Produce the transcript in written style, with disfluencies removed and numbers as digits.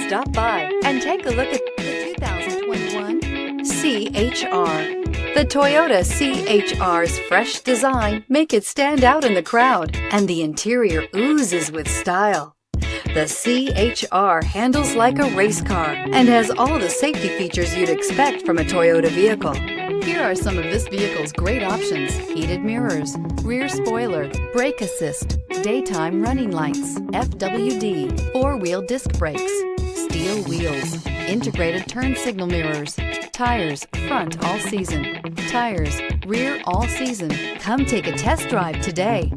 Stop by and take a look at the 2021 CHR. The Toyota CHR's fresh design make it stand out in the crowd, and the interior oozes with style. The CHR handles like a race car and has all the safety features you'd expect from a Toyota vehicle. Here are some of this vehicle's great options: heated mirrors, rear spoiler, brake assist, daytime running lights, FWD, four-wheel disc brakes, steel wheels, integrated turn signal mirrors, tires, front all season, tires, rear all season. Come take a test drive today.